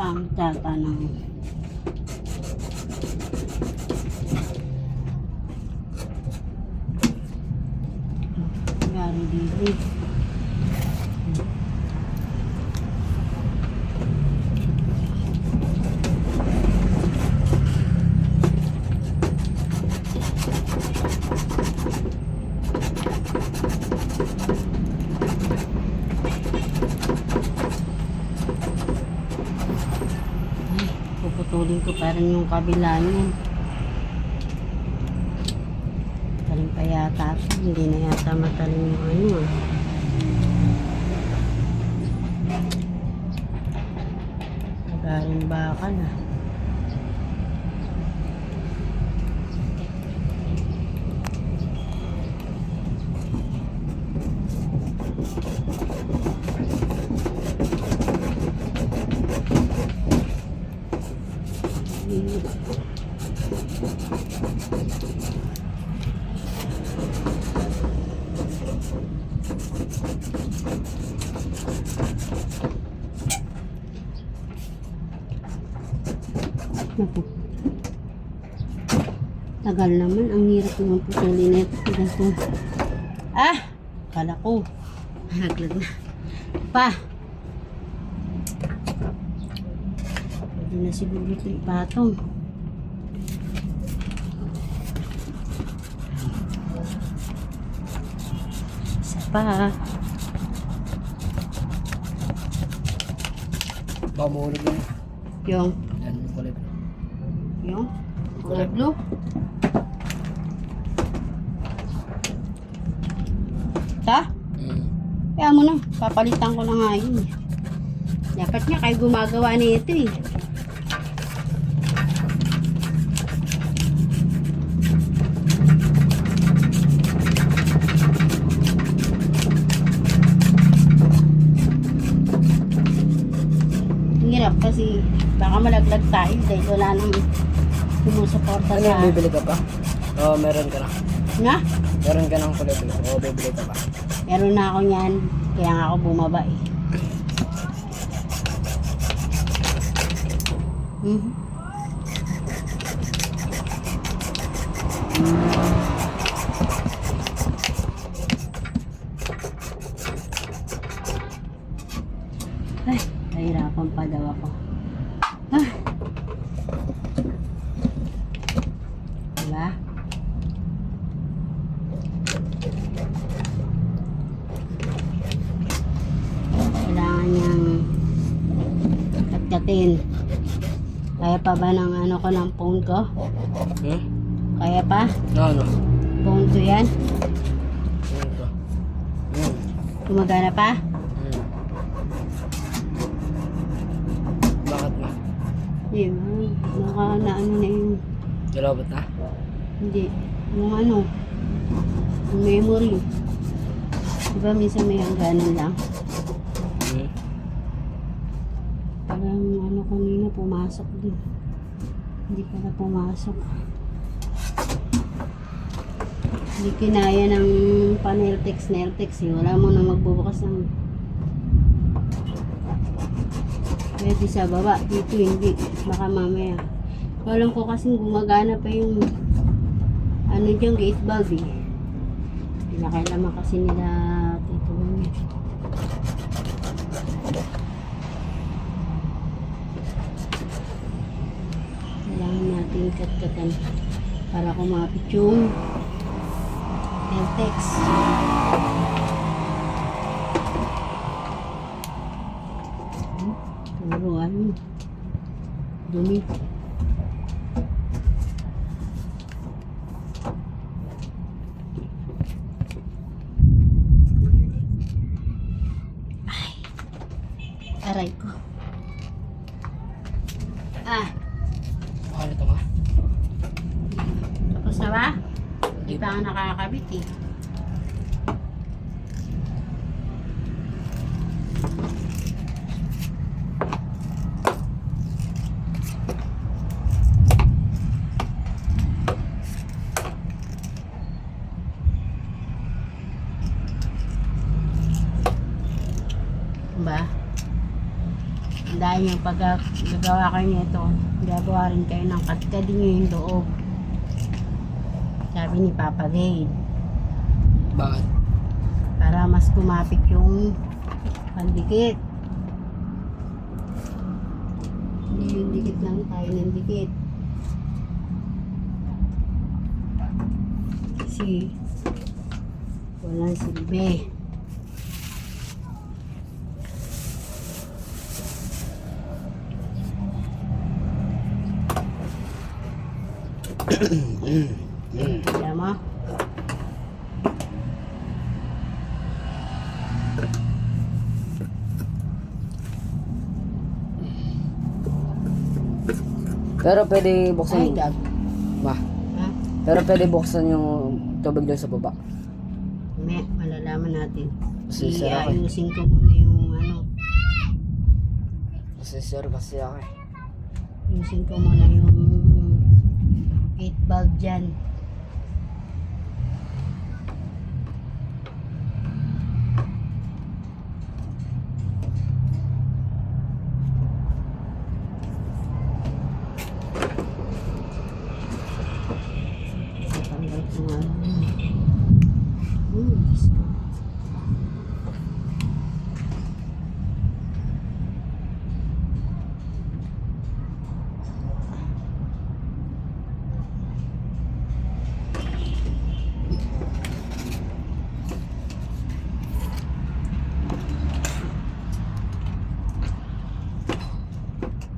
Pangit yata ng nangyari dito. Puputulin ko pa rin yung kabila niyan. Talim pa yata ito. Hindi na yata matalim yung ano. Magaling bakal ah. Tagal naman, ang hirap naman putulin nito. Kala ko naglag na pa. Pwede na siguro ito ipatong. Isa pa. Pamulog yun. Yung Yan, kulay blue. yung kulay blue. Ta? Kaya mo na, papalitan ko na nga yun. Dapat nga kayo gumagawa nito eh. Hirap kasi baka malaglag tayo dahil wala nang sumusuporta Ano sa... yan, bibili ka pa? Oo, meron ka na. Na? Meron ka ng kulay blue. Oo, bibili ka pa. Meron na ako niyan, kaya nga ako bumaba eh. Ay, nahirapan pa daw ako. Diba? Kailangan niyang katkatin. Kaya pa ba ng ano ko ng phone ko? Kaya pa? Ano? Phone ko yan? Ito. Gumagana pa? Bakit na? Hindi, naka na ano na yung... Dalawat na? Hindi, yung ano, yung memory. Diba minsan may hangganan lang? Parang ano kanina pumasok din. Hindi pala pumasok. Hindi kinaya ng paneltex eh. Wala mo na magbubukas ng pwede sa baba. Dito hindi. Baka mamaya. Alam ko kasing gumagana pa yung ano dyan, gate valve eh. Pinakailaman kasi nila Tito Mami. Kailangan natin kat-katan para kumapit yung Eltex. Puro ano, dumi. Ay, aray ko. Ano ito nga? Tapos na ba? Hindi pa nga nakakabit eh. Ba? dahil yung pagkagawa kayo nito, gagawa rin kayo ng katkadin nyo yung loob. Sabi ni Papa Gay, Bakit? para mas kumapit yung pandikit. Hindi yung dikit lang tayo ng dikit. Kasi walang silbi. Alam mo? Pero pwede buksan Ay, gag. Ma. Ha? Pero pwede buksan yung tubig doon sa baba. Malalaman natin. Kasi sira ako eh. Iayusin ko muna yung ano. Kasi sir kasi ako eh. Ayusin ko muna yung 8 bulb dyan. Tanggal ko nga. Diyos ko.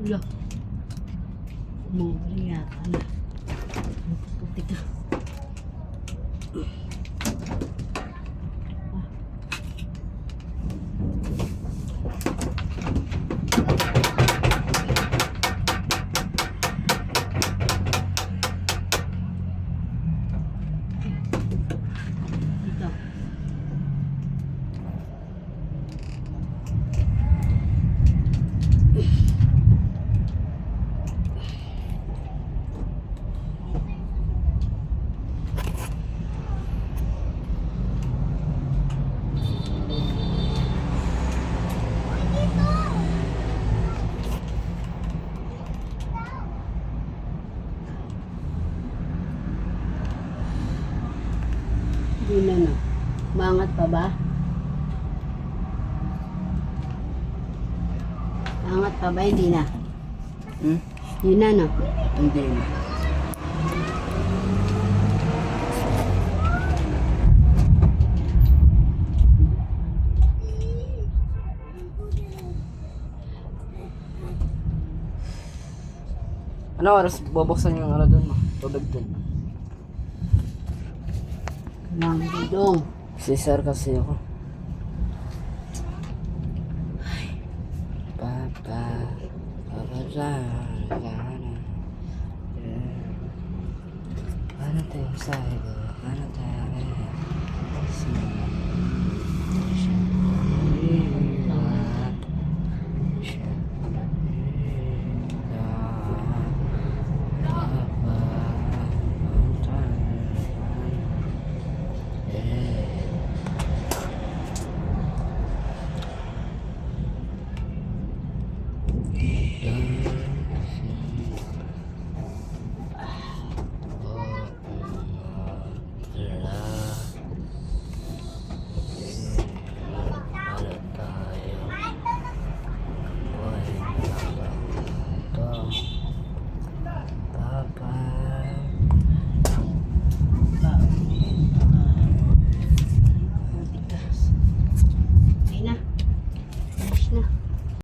Wala. Mawala yata na. Puti ka. Dito. Yun na no. Mangat pa ba? Mangat pa ba? Hindi na. Yun na no. Hindi na. Ano oras bubuksan yung ano doon mo? Tubig doon. Nang dudong. Si sir kasi ako. Papa, papa, ano tayo sa ito? Ano tayo?